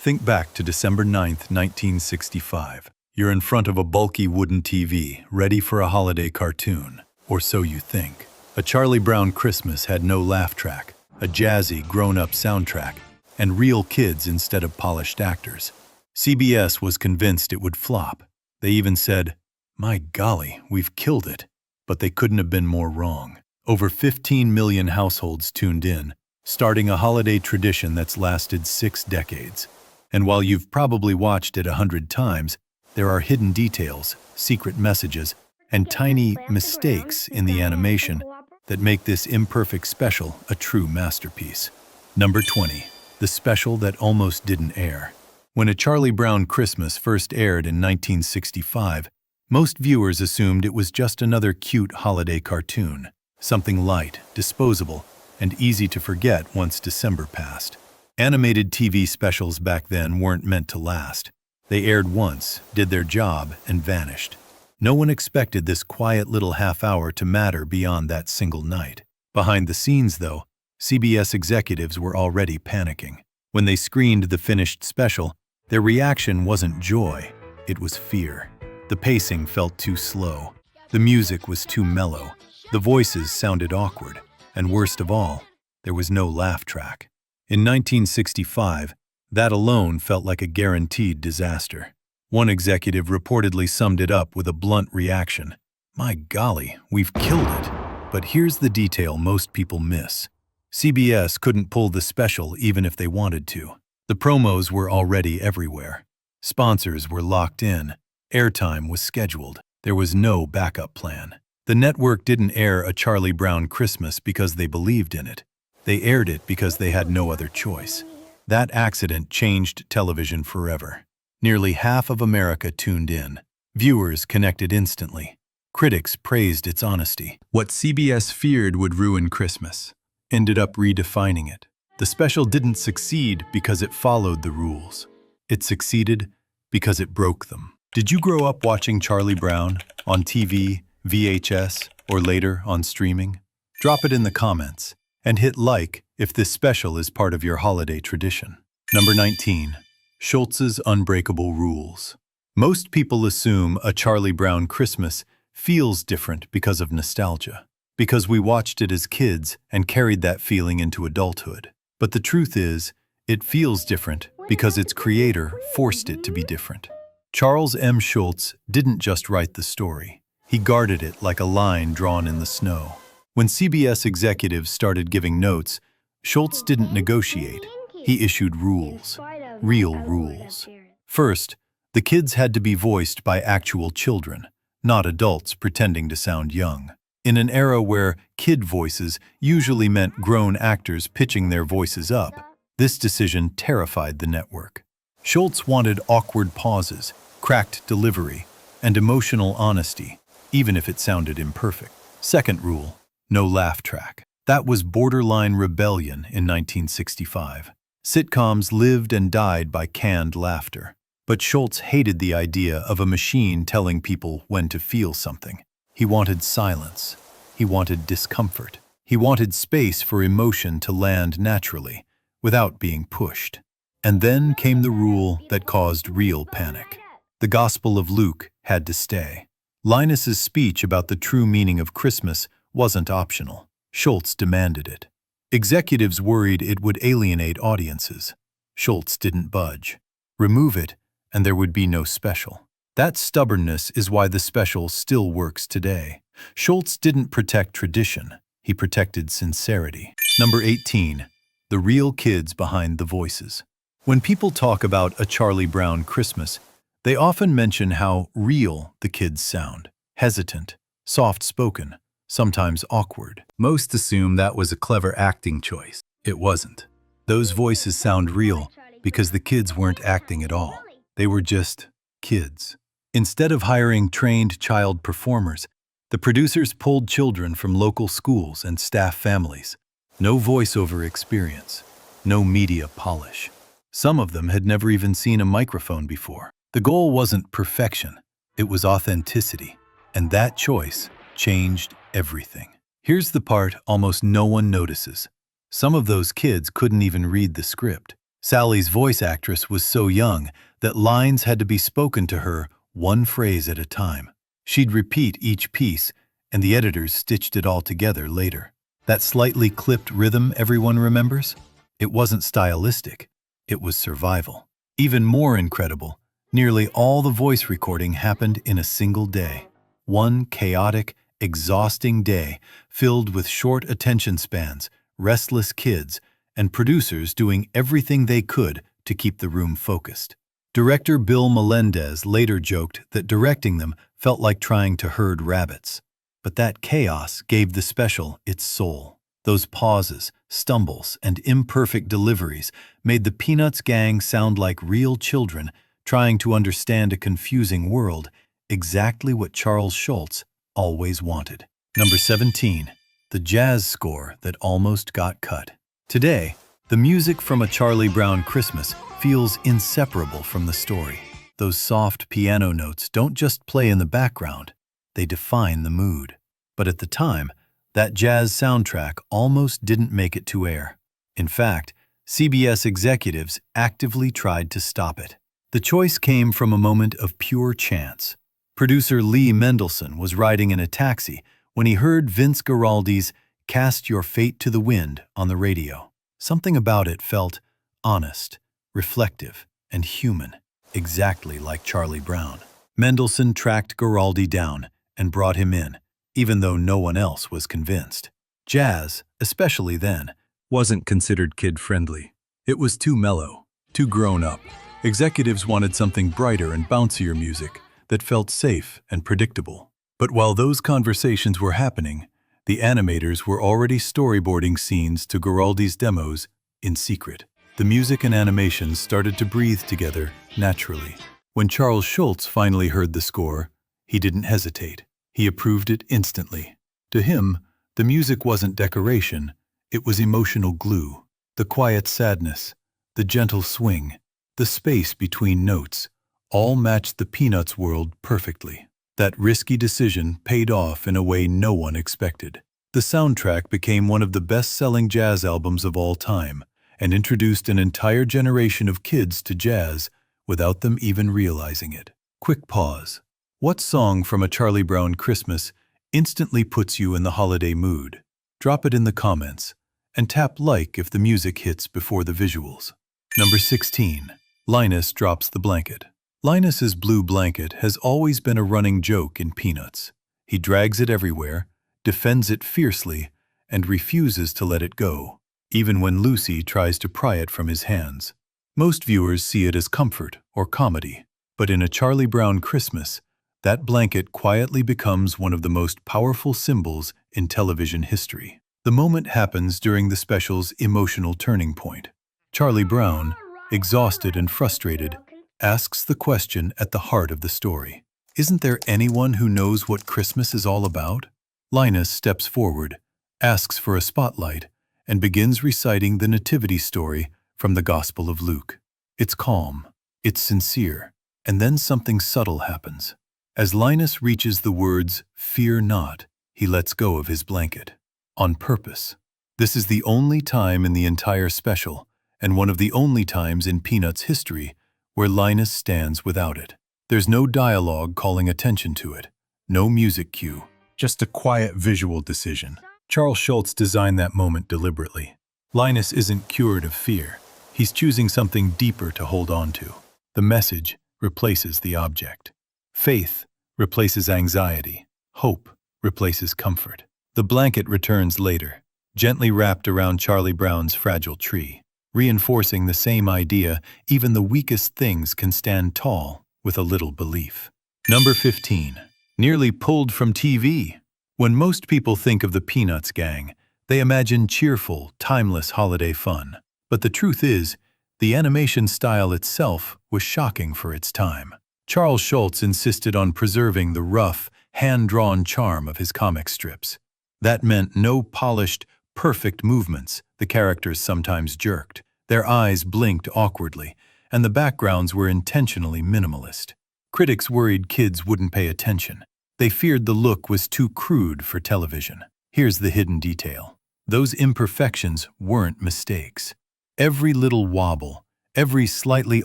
Think back to December 9th, 1965. You're in front of a bulky wooden TV, ready for a holiday cartoon. Or so you think. A Charlie Brown Christmas had no laugh track, a jazzy, grown-up soundtrack, and real kids instead of polished actors. CBS was convinced it would flop. They even said, "My golly, we've killed it." But they couldn't have been more wrong. Over 15 million households tuned in, starting a holiday tradition that's lasted 6 decades. And while you've probably watched it 100 times, there are hidden details, secret messages, and tiny mistakes in the animation that make this imperfect special a true masterpiece. Number 20. The special that almost didn't air. When A Charlie Brown Christmas first aired in 1965, most viewers assumed it was just another cute holiday cartoon, something light, disposable, and easy to forget once December passed. Animated TV specials back then weren't meant to last. They aired once, did their job, and vanished. No one expected this quiet little half-hour to matter beyond that single night. Behind the scenes, though, CBS executives were already panicking. When they screened the finished special, their reaction wasn't joy, it was fear. The pacing felt too slow. The music was too mellow. The voices sounded awkward. And worst of all, there was no laugh track. In 1965, that alone felt like a guaranteed disaster. One executive reportedly summed it up with a blunt reaction. "My golly, we've killed it." But here's the detail most people miss. CBS couldn't pull the special even if they wanted to. The promos were already everywhere. Sponsors were locked in. Airtime was scheduled. There was no backup plan. The network didn't air A Charlie Brown Christmas because they believed in it. They aired it because they had no other choice. That accident changed television forever. Nearly half of America tuned in. Viewers connected instantly. Critics praised its honesty. What CBS feared would ruin Christmas ended up redefining it. The special didn't succeed because it followed the rules. It succeeded because it broke them. Did you grow up watching Charlie Brown on TV, VHS, or later on streaming? Drop it in the comments and hit like if this special is part of your holiday tradition. Number 19. Schulz's Unbreakable Rules. Most people assume A Charlie Brown Christmas feels different because of nostalgia, because we watched it as kids and carried that feeling into adulthood. But the truth is, it feels different because its creator forced it to be different. Charles M. Schulz didn't just write the story. He guarded it like a line drawn in the snow. When CBS executives started giving notes, Schulz didn't negotiate. He issued rules. Real rules. First, the kids had to be voiced by actual children, not adults pretending to sound young. In an era where kid voices usually meant grown actors pitching their voices up, this decision terrified the network. Schulz wanted awkward pauses, cracked delivery, and emotional honesty, even if it sounded imperfect. Second rule, no laugh track. That was borderline rebellion in 1965. Sitcoms lived and died by canned laughter. But Schulz hated the idea of a machine telling people when to feel something. He wanted silence. He wanted discomfort. He wanted space for emotion to land naturally, without being pushed. And then came the rule that caused real panic. The Gospel of Luke had to stay. Linus's speech about the true meaning of Christmas wasn't optional. Schulz demanded it. Executives worried it would alienate audiences. Schulz didn't budge. Remove it, and there would be no special. That stubbornness is why the special still works today. Schulz didn't protect tradition. He protected sincerity. Number 18. The real kids behind the voices. When people talk about A Charlie Brown Christmas, they often mention how real the kids sound. Hesitant, soft-spoken, sometimes awkward. Most assume that was a clever acting choice. It wasn't. Those voices sound real because the kids weren't acting at all. They were just kids. Instead of hiring trained child performers, the producers pulled children from local schools and staff families. No voiceover experience, no media polish. Some of them had never even seen a microphone before. The goal wasn't perfection, it was authenticity. And that choice changed everything. Here's the part almost no one notices. Some of those kids couldn't even read the script. Sally's voice actress was so young that lines had to be spoken to her one phrase at a time. She'd repeat each piece, and the editors stitched it all together later. That slightly clipped rhythm everyone remembers? It wasn't stylistic, it was survival. Even more incredible, nearly all the voice recording happened in a single day. One chaotic, exhausting day filled with short attention spans, restless kids, and producers doing everything they could to keep the room focused. Director Bill Melendez later joked that directing them felt like trying to herd rabbits. But that chaos gave the special its soul. Those pauses, stumbles, and imperfect deliveries made the Peanuts gang sound like real children trying to understand a confusing world, exactly what Charles Schulz always wanted. Number 17. The jazz score that almost got cut. Today, the music from A Charlie Brown Christmas feels inseparable from the story. Those soft piano notes don't just play in the background, they define the mood. But at the time, that jazz soundtrack almost didn't make it to air. In fact, CBS executives actively tried to stop it. The choice came from a moment of pure chance. Producer Lee Mendelsohn was riding in a taxi when he heard Vince Guaraldi's "Cast Your Fate to the Wind" on the radio. Something about it felt honest, reflective, and human, exactly like Charlie Brown. Mendelsohn tracked Guaraldi down and brought him in, even though no one else was convinced. Jazz, especially then, wasn't considered kid-friendly. It was too mellow, too grown-up. Executives wanted something brighter and bouncier music that felt safe and predictable. But while those conversations were happening, the animators were already storyboarding scenes to Guaraldi's demos in secret. The music and animations started to breathe together naturally. When Charles Schulz finally heard the score, he didn't hesitate. He approved it instantly. To him, the music wasn't decoration, it was emotional glue. The quiet sadness, the gentle swing, the space between notes, all matched the Peanuts world perfectly. That risky decision paid off in a way no one expected. The soundtrack became one of the best-selling jazz albums of all time and introduced an entire generation of kids to jazz without them even realizing it. Quick pause. What song from A Charlie Brown Christmas instantly puts you in the holiday mood? Drop it in the comments, and tap like if the music hits before the visuals. Number 16. Linus drops the blanket. Linus's blue blanket has always been a running joke in Peanuts. He drags it everywhere, defends it fiercely, and refuses to let it go, even when Lucy tries to pry it from his hands. Most viewers see it as comfort or comedy, but in A Charlie Brown Christmas, that blanket quietly becomes one of the most powerful symbols in television history. The moment happens during the special's emotional turning point. Charlie Brown, exhausted and frustrated, asks the question at the heart of the story. Isn't there anyone who knows what Christmas is all about? Linus steps forward, asks for a spotlight, and begins reciting the nativity story from the Gospel of Luke. It's calm, it's sincere, and then something subtle happens. As Linus reaches the words, "Fear not," he lets go of his blanket. On purpose. This is the only time in the entire special, and one of the only times in Peanuts history, where Linus stands without it. There's no dialogue calling attention to it, no music cue, just a quiet visual decision. Charles Schulz designed that moment deliberately. Linus isn't cured of fear. He's choosing something deeper to hold on to. The message replaces the object. Faith replaces anxiety. Hope replaces comfort. The blanket returns later, gently wrapped around Charlie Brown's fragile tree, reinforcing the same idea: even the weakest things can stand tall with a little belief. Number 15. Nearly pulled from TV. When most people think of the Peanuts gang, they imagine cheerful, timeless holiday fun. But the truth is, the animation style itself was shocking for its time. Charles Schulz insisted on preserving the rough, hand-drawn charm of his comic strips. That meant no polished, perfect movements. The characters sometimes jerked. Their eyes blinked awkwardly, and the backgrounds were intentionally minimalist. Critics worried kids wouldn't pay attention. They feared the look was too crude for television. Here's the hidden detail. Those imperfections weren't mistakes. Every little wobble, Every slightly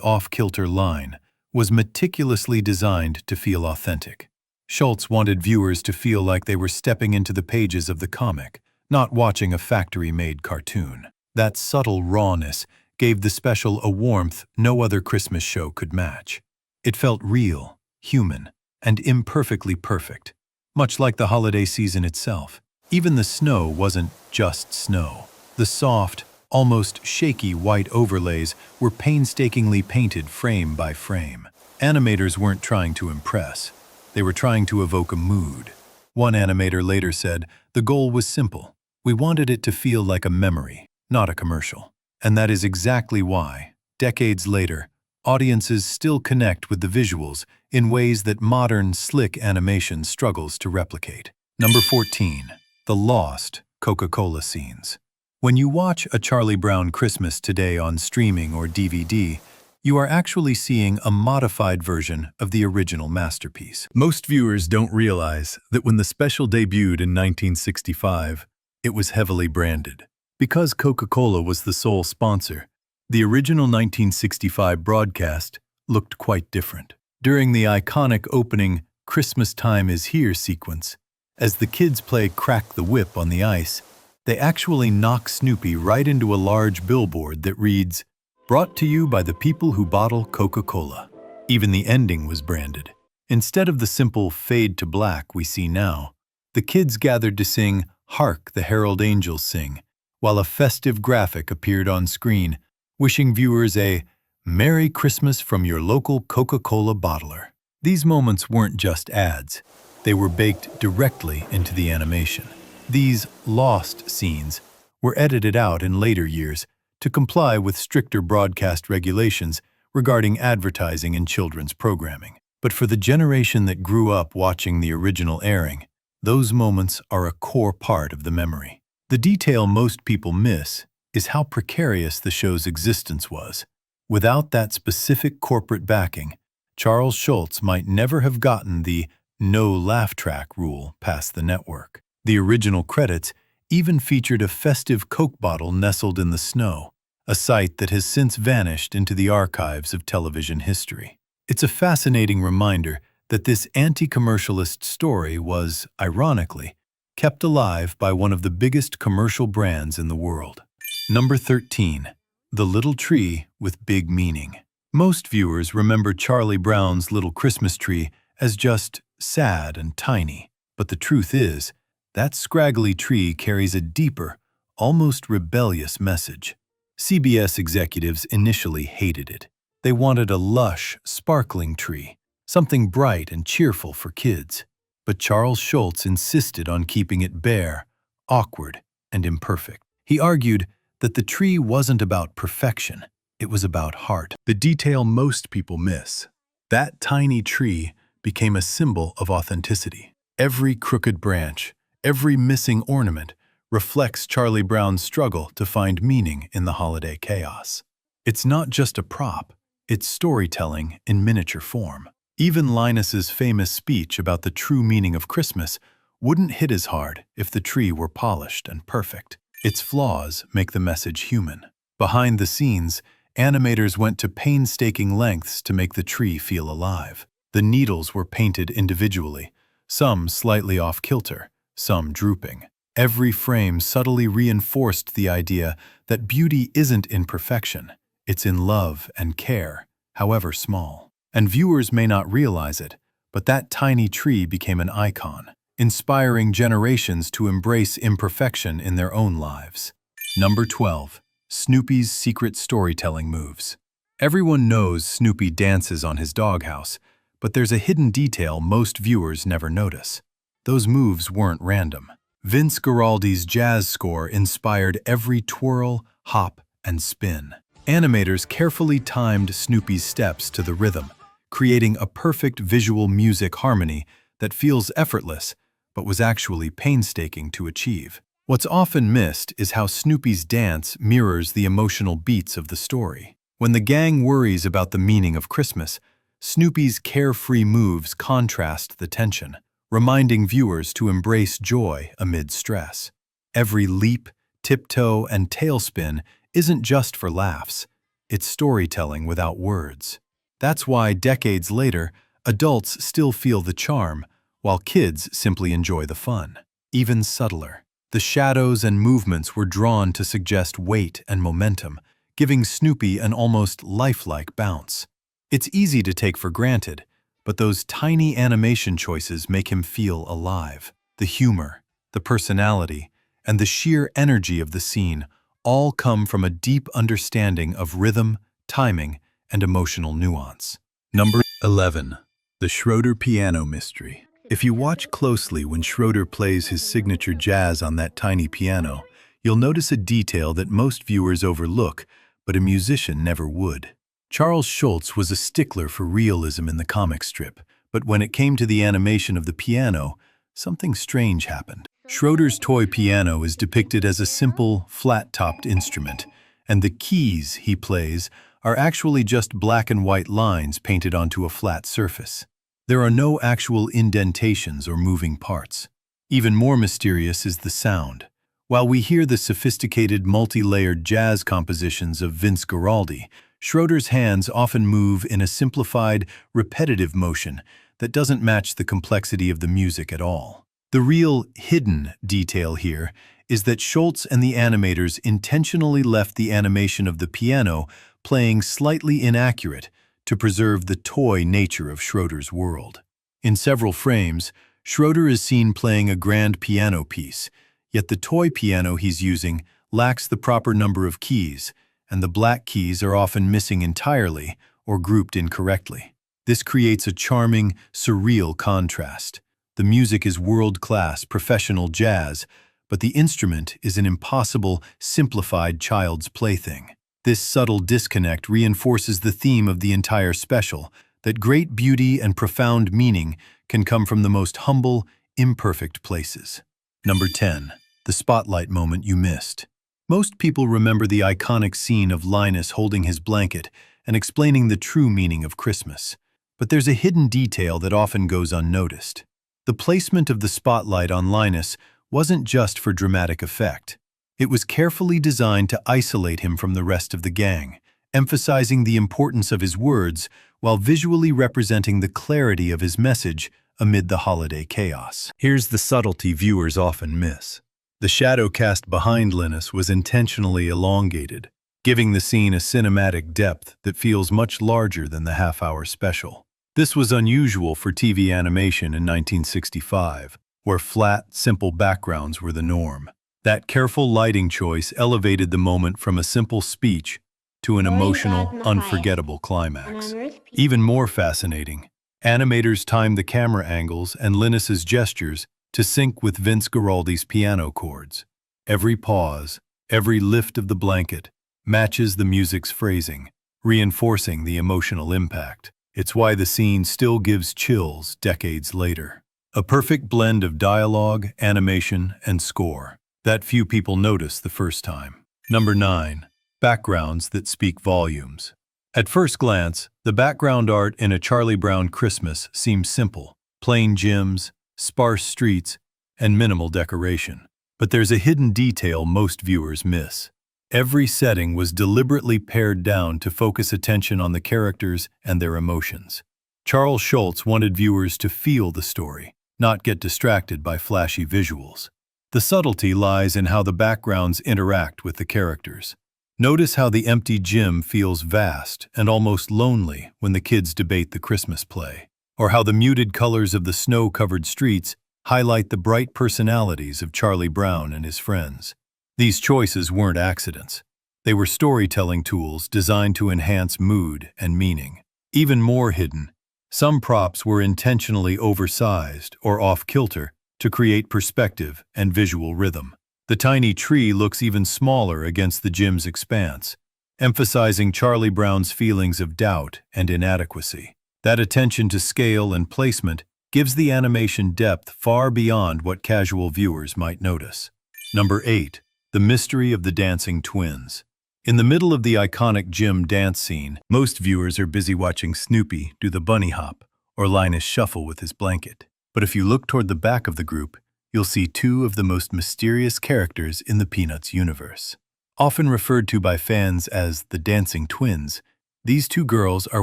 off-kilter line was meticulously designed to feel authentic. Schulz wanted viewers to feel like they were stepping into the pages of the comic, not watching a factory-made cartoon. That subtle rawness gave the special a warmth no other Christmas show could match. It felt real, human, and imperfectly perfect, much like the holiday season itself. Even the snow wasn't just snow. The soft, almost shaky white overlays were painstakingly painted frame by frame. Animators weren't trying to impress. They were trying to evoke a mood. One animator later said, "The goal was simple. We wanted it to feel like a memory, not a commercial." And that is exactly why, decades later, audiences still connect with the visuals in ways that modern, slick animation struggles to replicate. Number 14. The lost Coca-Cola scenes. When you watch A Charlie Brown Christmas today on streaming or DVD, you are actually seeing a modified version of the original masterpiece. Most viewers don't realize that when the special debuted in 1965, it was heavily branded. Because Coca-Cola was the sole sponsor, the original 1965 broadcast looked quite different. During the iconic opening "Christmas Time Is Here" sequence, as the kids play Crack the Whip on the ice, they actually knock Snoopy right into a large billboard that reads, "Brought to you by the people who bottle Coca-Cola." Even the ending was branded. Instead of the simple fade to black we see now, the kids gathered to sing "Hark the Herald Angels Sing," while a festive graphic appeared on screen, wishing viewers a "Merry Christmas from your local Coca-Cola bottler." These moments weren't just ads. They were baked directly into the animation. These lost scenes were edited out in later years to comply with stricter broadcast regulations regarding advertising in children's programming. But for the generation that grew up watching the original airing, those moments are a core part of the memory. The detail most people miss is how precarious the show's existence was. Without that specific corporate backing, Charles Schulz might never have gotten the no laugh track rule past the network. The original credits even featured a festive Coke bottle nestled in the snow, a sight that has since vanished into the archives of television history. It's a fascinating reminder that this anti-commercialist story was, ironically, kept alive by one of the biggest commercial brands in the world. Number 13. The Little Tree with Big Meaning. Most viewers remember Charlie Brown's Little Christmas Tree as just sad and tiny, but the truth is, that scraggly tree carries a deeper, almost rebellious message. CBS executives initially hated it. They wanted a lush, sparkling tree, something bright and cheerful for kids. But Charles Schulz insisted on keeping it bare, awkward, and imperfect. He argued that the tree wasn't about perfection, it was about heart. The detail most people miss. That tiny tree became a symbol of authenticity. Every crooked branch, every missing ornament reflects Charlie Brown's struggle to find meaning in the holiday chaos. It's not just a prop, it's storytelling in miniature form. Even Linus's famous speech about the true meaning of Christmas wouldn't hit as hard if the tree were polished and perfect. Its flaws make the message human. Behind the scenes, animators went to painstaking lengths to make the tree feel alive. The needles were painted individually, some slightly off-kilter, some drooping. Every frame subtly reinforced the idea that beauty isn't in perfection, it's in love and care, however small. And viewers may not realize it, but that tiny tree became an icon, inspiring generations to embrace imperfection in their own lives. Number 12. Snoopy's secret storytelling moves. Everyone knows Snoopy dances on his doghouse, but there's a hidden detail most viewers never notice. Those moves weren't random. Vince Guaraldi's jazz score inspired every twirl, hop, and spin. Animators carefully timed Snoopy's steps to the rhythm, creating a perfect visual music harmony that feels effortless but was actually painstaking to achieve. What's often missed is how Snoopy's dance mirrors the emotional beats of the story. When the gang worries about the meaning of Christmas, Snoopy's carefree moves contrast the tension, reminding viewers to embrace joy amid stress. Every leap, tiptoe, and tailspin isn't just for laughs. It's storytelling without words. That's why, decades later, adults still feel the charm, while kids simply enjoy the fun. Even subtler, the shadows and movements were drawn to suggest weight and momentum, giving Snoopy an almost lifelike bounce. It's easy to take for granted, but those tiny animation choices make him feel alive. The humor, the personality, and the sheer energy of the scene all come from a deep understanding of rhythm, timing, and emotional nuance. Number 11. The Schroeder Piano Mystery. If you watch closely when Schroeder plays his signature jazz on that tiny piano, you'll notice a detail that most viewers overlook, but a musician never would. Charles Schulz was a stickler for realism in the comic strip, but when it came to the animation of the piano, something strange happened. Schroeder's toy piano is depicted as a simple, flat-topped instrument, and the keys he plays are actually just black and white lines painted onto a flat surface. There are no actual indentations or moving parts. Even more mysterious is the sound. While we hear the sophisticated, multi-layered jazz compositions of Vince Guaraldi, Schroeder's hands often move in a simplified, repetitive motion that doesn't match the complexity of the music at all. The real hidden detail here is that Schulz and the animators intentionally left the animation of the piano playing slightly inaccurate to preserve the toy nature of Schroeder's world. In several frames, Schroeder is seen playing a grand piano piece, yet the toy piano he's using lacks the proper number of keys, and the black keys are often missing entirely or grouped incorrectly. This creates a charming, surreal contrast. The music is world-class, professional jazz, but the instrument is an impossible, simplified child's plaything. This subtle disconnect reinforces the theme of the entire special, that great beauty and profound meaning can come from the most humble, imperfect places. Number 10. The spotlight moment you missed. Most people remember the iconic scene of Linus holding his blanket and explaining the true meaning of Christmas. But there's a hidden detail that often goes unnoticed. The placement of the spotlight on Linus wasn't just for dramatic effect. It was carefully designed to isolate him from the rest of the gang, emphasizing the importance of his words while visually representing the clarity of his message amid the holiday chaos. Here's the subtlety viewers often miss. The shadow cast behind Linus was intentionally elongated, giving the scene a cinematic depth that feels much larger than the half-hour special. This was unusual for TV animation in 1965, where flat, simple backgrounds were the norm. That careful lighting choice elevated the moment from a simple speech to an emotional, unforgettable climax. Even more fascinating, animators timed the camera angles and Linus's gestures to sync with Vince Guaraldi's piano chords. Every pause, every lift of the blanket, matches the music's phrasing, reinforcing the emotional impact. It's why the scene still gives chills decades later. A perfect blend of dialogue, animation, and score that few people notice the first time. Number 9. Backgrounds that speak volumes. At first glance, the background art in A Charlie Brown Christmas seems simple. Plain gyms, sparse streets, and minimal decoration. But there's a hidden detail most viewers miss. Every setting was deliberately pared down to focus attention on the characters and their emotions. Charles Schulz wanted viewers to feel the story, not get distracted by flashy visuals. The subtlety lies in how the backgrounds interact with the characters. Notice how the empty gym feels vast and almost lonely when the kids debate the Christmas play, or how the muted colors of the snow-covered streets highlight the bright personalities of Charlie Brown and his friends. These choices weren't accidents. They were storytelling tools designed to enhance mood and meaning. Even more hidden, some props were intentionally oversized or off-kilter to create perspective and visual rhythm. The tiny tree looks even smaller against the gym's expanse, emphasizing Charlie Brown's feelings of doubt and inadequacy. That attention to scale and placement gives the animation depth far beyond what casual viewers might notice. Number 8. The mystery of the dancing twins. In the middle of the iconic gym dance scene, most viewers are busy watching Snoopy do the bunny hop or Linus shuffle with his blanket. But if you look toward the back of the group, you'll see two of the most mysterious characters in the Peanuts universe. Often referred to by fans as the dancing twins, these two girls are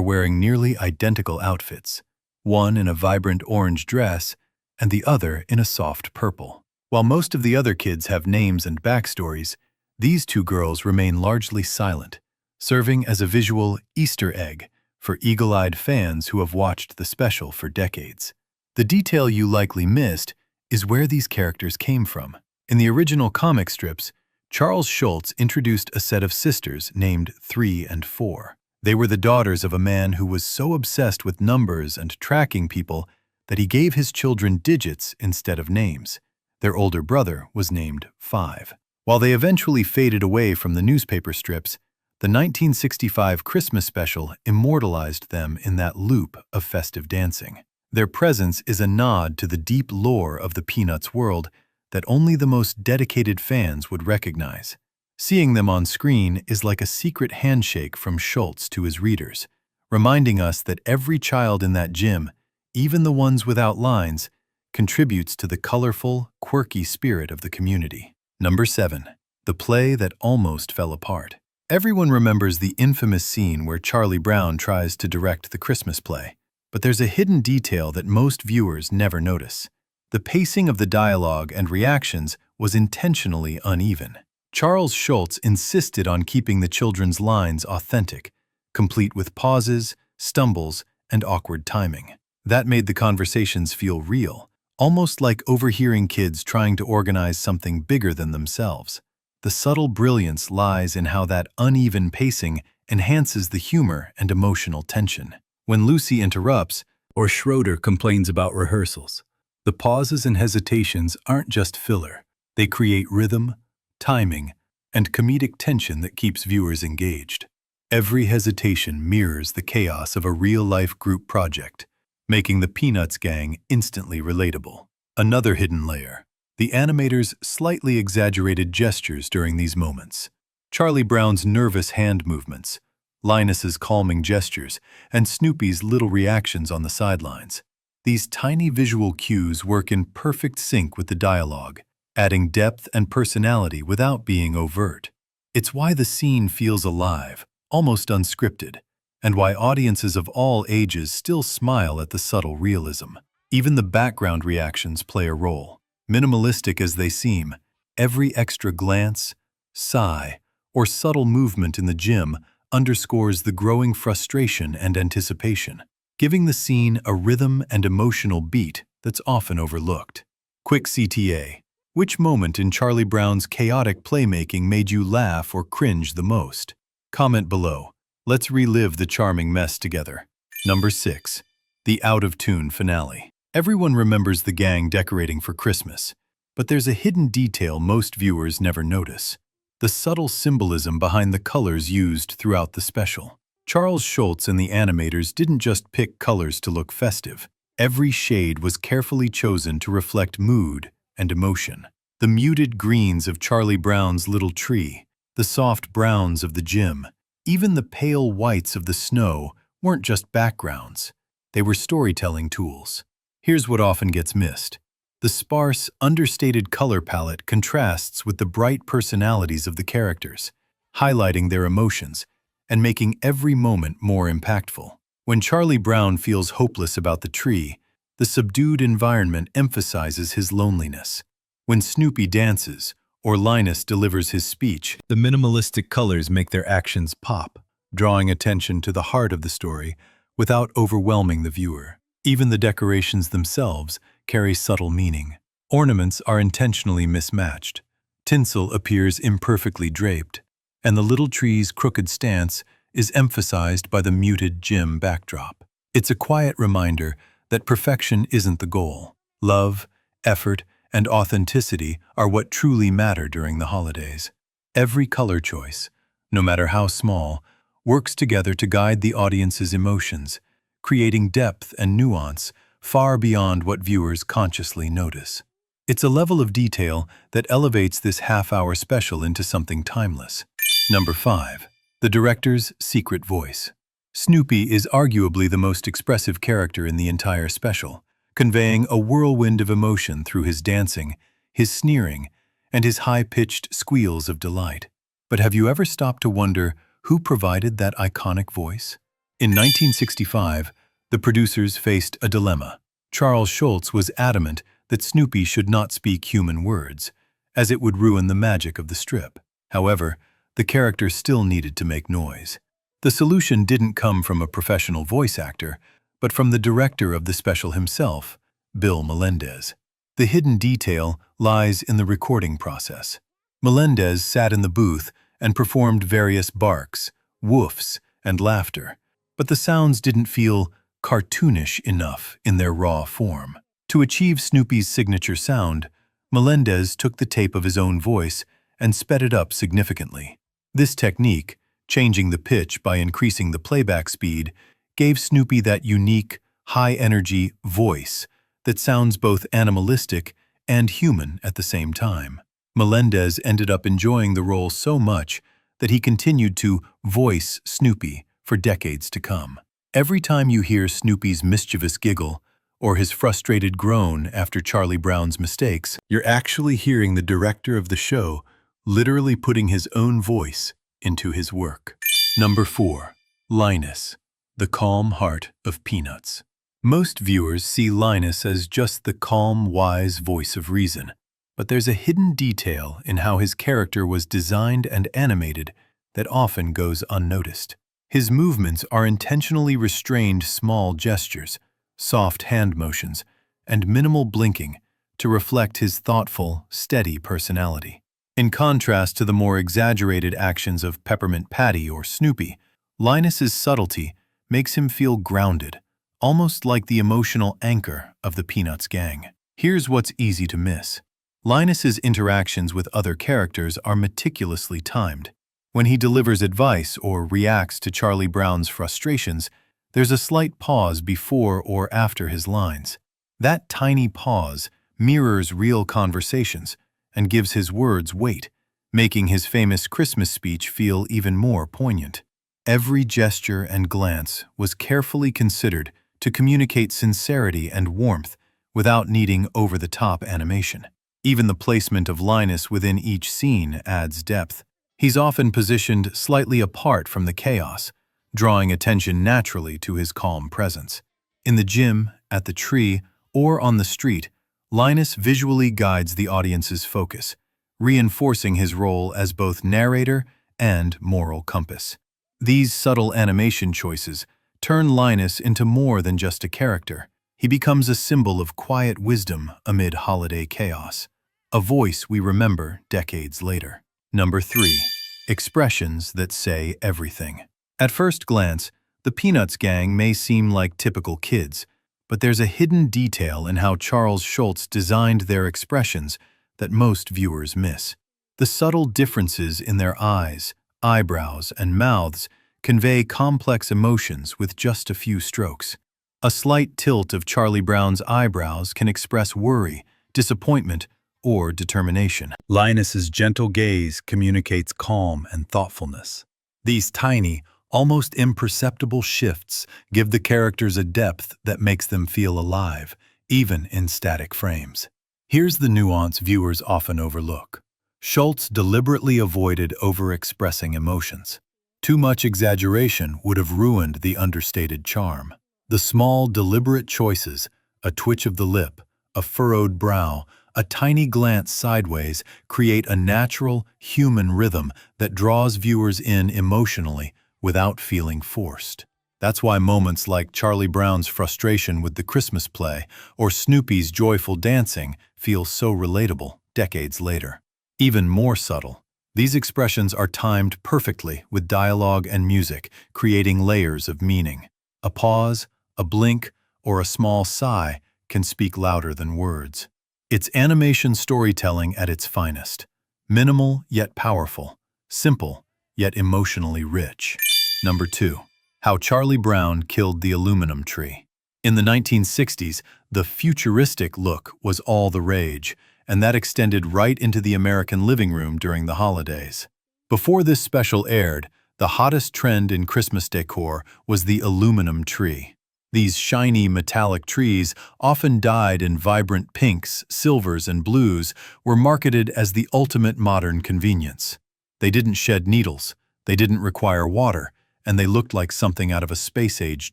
wearing nearly identical outfits, one in a vibrant orange dress and the other in a soft purple. While most of the other kids have names and backstories, these two girls remain largely silent, serving as a visual Easter egg for eagle-eyed fans who have watched the special for decades. The detail you likely missed is where these characters came from. In the original comic strips, Charles Schulz introduced a set of sisters named 3 and 4. They were the daughters of a man who was so obsessed with numbers and tracking people that he gave his children digits instead of names. Their older brother was named 5. While they eventually faded away from the newspaper strips, the 1965 Christmas special immortalized them in that loop of festive dancing. Their presence is a nod to the deep lore of the Peanuts world that only the most dedicated fans would recognize. Seeing them on screen is like a secret handshake from Schulz to his readers, reminding us that every child in that gym, even the ones without lines, contributes to the colorful, quirky spirit of the community. Number 7. The play that almost fell apart. Everyone remembers the infamous scene where Charlie Brown tries to direct the Christmas play, but there's a hidden detail that most viewers never notice. The pacing of the dialogue and reactions was intentionally uneven. Charles Schulz insisted on keeping the children's lines authentic, complete with pauses, stumbles, and awkward timing. That made the conversations feel real, almost like overhearing kids trying to organize something bigger than themselves. The subtle brilliance lies in how that uneven pacing enhances the humor and emotional tension. When Lucy interrupts, or Schroeder complains about rehearsals, the pauses and hesitations aren't just filler. They create rhythm, timing, and comedic tension that keeps viewers engaged. Every hesitation mirrors the chaos of a real-life group project, making the Peanuts gang instantly relatable. Another hidden layer: the animators' slightly exaggerated gestures during these moments. Charlie Brown's nervous hand movements, Linus's calming gestures, and Snoopy's little reactions on the sidelines. These tiny visual cues work in perfect sync with the dialogue, adding depth and personality without being overt. It's why the scene feels alive, almost unscripted, and why audiences of all ages still smile at the subtle realism. Even the background reactions play a role. Minimalistic as they seem, every extra glance, sigh, or subtle movement in the gym underscores the growing frustration and anticipation, giving the scene a rhythm and emotional beat that's often overlooked. Quick CTA. Which moment in Charlie Brown's chaotic playmaking made you laugh or cringe the most? Comment below. Let's relive the charming mess together. Number 6. The out-of-tune finale. Everyone remembers the gang decorating for Christmas, but there's a hidden detail most viewers never notice: the subtle symbolism behind the colors used throughout the special. Charles Schulz and the animators didn't just pick colors to look festive. Every shade was carefully chosen to reflect mood and emotion. The muted greens of Charlie Brown's little tree, the soft browns of the gym, even the pale whites of the snow weren't just backgrounds. They were storytelling tools. Here's what often gets missed: the sparse, understated color palette contrasts with the bright personalities of the characters, highlighting their emotions and making every moment more impactful. When Charlie Brown feels hopeless about the tree, the subdued environment emphasizes his loneliness. When Snoopy dances, or Linus delivers his speech, the minimalistic colors make their actions pop, drawing attention to the heart of the story without overwhelming the viewer. Even the decorations themselves carry subtle meaning. Ornaments are intentionally mismatched. Tinsel appears imperfectly draped, and the little tree's crooked stance is emphasized by the muted gym backdrop. It's a quiet reminder that perfection isn't the goal. Love, effort, and authenticity are what truly matter during the holidays. Every color choice, no matter how small, works together to guide the audience's emotions, creating depth and nuance far beyond what viewers consciously notice. It's a level of detail that elevates this half-hour special into something timeless. Number 5. The director's secret voice. Snoopy is arguably the most expressive character in the entire special, conveying a whirlwind of emotion through his dancing, his sneering, and his high-pitched squeals of delight. But have you ever stopped to wonder who provided that iconic voice? In 1965, the producers faced a dilemma. Charles Schulz was adamant that Snoopy should not speak human words, as it would ruin the magic of the strip. However, the character still needed to make noise. The solution didn't come from a professional voice actor, but from the director of the special himself, Bill Melendez. The hidden detail lies in the recording process. Melendez sat in the booth and performed various barks, woofs, and laughter, but the sounds didn't feel cartoonish enough in their raw form. To achieve Snoopy's signature sound, Melendez took the tape of his own voice and sped it up significantly. This technique, changing the pitch by increasing the playback speed, gave Snoopy that unique, high-energy voice that sounds both animalistic and human at the same time. Melendez ended up enjoying the role so much that he continued to voice Snoopy for decades to come. Every time you hear Snoopy's mischievous giggle or his frustrated groan after Charlie Brown's mistakes, you're actually hearing the director of the show literally putting his own voice into his work. Number 4. Linus, the calm heart of Peanuts. Most viewers see Linus as just the calm, wise voice of reason, but there's a hidden detail in how his character was designed and animated that often goes unnoticed. His movements are intentionally restrained small gestures, soft hand motions, and minimal blinking to reflect his thoughtful, steady personality. In contrast to the more exaggerated actions of Peppermint Patty or Snoopy, Linus's subtlety makes him feel grounded, almost like the emotional anchor of the Peanuts gang. Here's what's easy to miss. Linus's interactions with other characters are meticulously timed. When he delivers advice or reacts to Charlie Brown's frustrations, there's a slight pause before or after his lines. That tiny pause mirrors real conversations and gives his words weight, making his famous Christmas speech feel even more poignant. Every gesture and glance was carefully considered to communicate sincerity and warmth without needing over-the-top animation. Even the placement of Linus within each scene adds depth. He's often positioned slightly apart from the chaos, drawing attention naturally to his calm presence. In the gym, at the tree, or on the street, Linus visually guides the audience's focus, reinforcing his role as both narrator and moral compass. These subtle animation choices turn Linus into more than just a character. He becomes a symbol of quiet wisdom amid holiday chaos, a voice we remember decades later. Number 3. Expressions that say everything. At first glance, the Peanuts gang may seem like typical kids, but there's a hidden detail in how Charles Schulz designed their expressions that most viewers miss. The subtle differences in their eyes, eyebrows, and mouths convey complex emotions with just a few strokes. A slight tilt of Charlie Brown's eyebrows can express worry, disappointment, or determination. Linus's gentle gaze communicates calm and thoughtfulness. These tiny, almost imperceptible shifts give the characters a depth that makes them feel alive, even in static frames. Here's the nuance viewers often overlook. Schulz deliberately avoided over-expressing emotions. Too much exaggeration would have ruined the understated charm. The small, deliberate choices, a twitch of the lip, a furrowed brow, a tiny glance sideways, create a natural, human rhythm that draws viewers in emotionally without feeling forced. That's why moments like Charlie Brown's frustration with the Christmas play or Snoopy's joyful dancing feel so relatable decades later. Even more subtle, these expressions are timed perfectly with dialogue and music, creating layers of meaning. A pause, a blink, or a small sigh can speak louder than words. It's animation storytelling at its finest. Minimal yet powerful, simple yet emotionally rich. Number 2. How Charlie Brown Killed the Aluminum Tree. In the 1960s, the futuristic look was all the rage, and that extended right into the American living room during the holidays. Before this special aired, the hottest trend in Christmas decor was the aluminum tree. These shiny metallic trees, often dyed in vibrant pinks, silvers, and blues, were marketed as the ultimate modern convenience. They didn't shed needles, they didn't require water, and they looked like something out of a space-age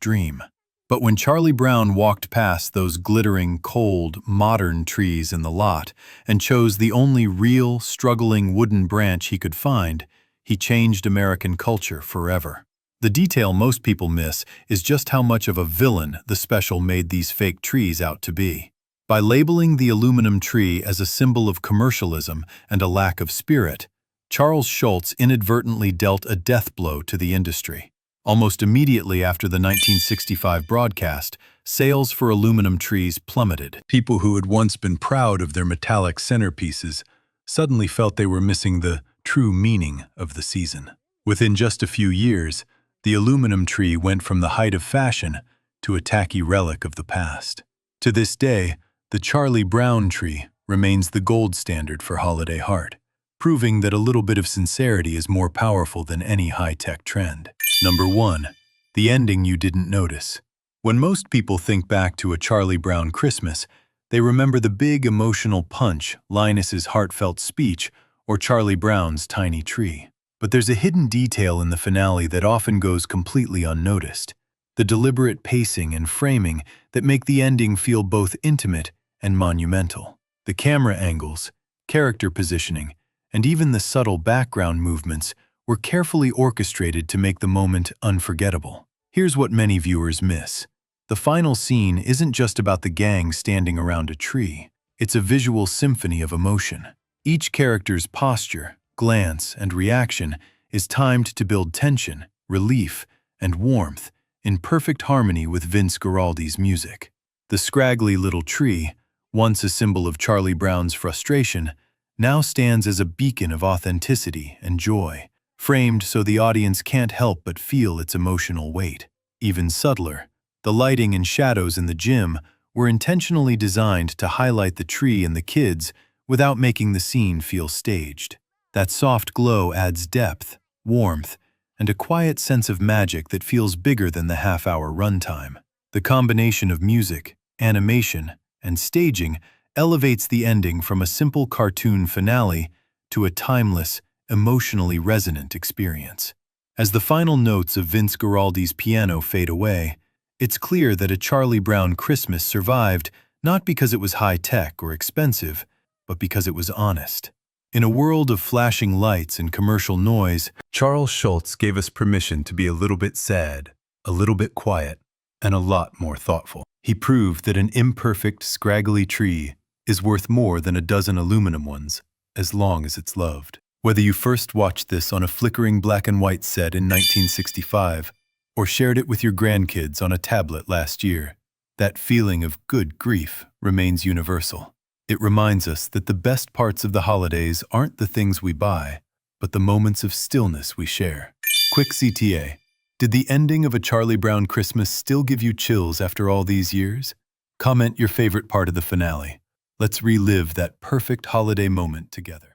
dream. But when Charlie Brown walked past those glittering, cold, modern trees in the lot and chose the only real, struggling wooden branch he could find, he changed American culture forever. The detail most people miss is just how much of a villain the special made these fake trees out to be. By labeling the aluminum tree as a symbol of commercialism and a lack of spirit, Charles Schulz inadvertently dealt a death blow to the industry. Almost immediately after the 1965 broadcast, sales for aluminum trees plummeted. People who had once been proud of their metallic centerpieces suddenly felt they were missing the true meaning of the season. Within just a few years, the aluminum tree went from the height of fashion to a tacky relic of the past. To this day, the Charlie Brown tree remains the gold standard for holiday heart, proving that a little bit of sincerity is more powerful than any high-tech trend. Number 1. The ending you didn't notice. When most people think back to a Charlie Brown Christmas, they remember the big emotional punch, Linus's heartfelt speech, or Charlie Brown's tiny tree. But there's a hidden detail in the finale that often goes completely unnoticed. The deliberate pacing and framing that make the ending feel both intimate and monumental. The camera angles, character positioning, and even the subtle background movements were carefully orchestrated to make the moment unforgettable. Here's what many viewers miss. The final scene isn't just about the gang standing around a tree. It's a visual symphony of emotion. Each character's posture, glance, and reaction is timed to build tension, relief, and warmth in perfect harmony with Vince Guaraldi's music. The scraggly little tree, once a symbol of Charlie Brown's frustration, now stands as a beacon of authenticity and joy, framed so the audience can't help but feel its emotional weight. Even subtler, the lighting and shadows in the gym were intentionally designed to highlight the tree and the kids without making the scene feel staged. That soft glow adds depth, warmth, and a quiet sense of magic that feels bigger than the half-hour runtime. The combination of music, animation, and staging elevates the ending from a simple cartoon finale to a timeless, emotionally resonant experience. As the final notes of Vince Guaraldi's piano fade away, it's clear that a Charlie Brown Christmas survived not because it was high-tech or expensive, but because it was honest. In a world of flashing lights and commercial noise, Charles Schulz gave us permission to be a little bit sad, a little bit quiet, and a lot more thoughtful. He proved that an imperfect, scraggly tree is worth more than a dozen aluminum ones, as long as it's loved. Whether you first watched this on a flickering black and white set in 1965, or shared it with your grandkids on a tablet last year, that feeling of good grief remains universal. It reminds us that the best parts of the holidays aren't the things we buy, but the moments of stillness we share. Quick CTA. Did the ending of a Charlie Brown Christmas still give you chills after all these years? Comment your favorite part of the finale. Let's relive that perfect holiday moment together.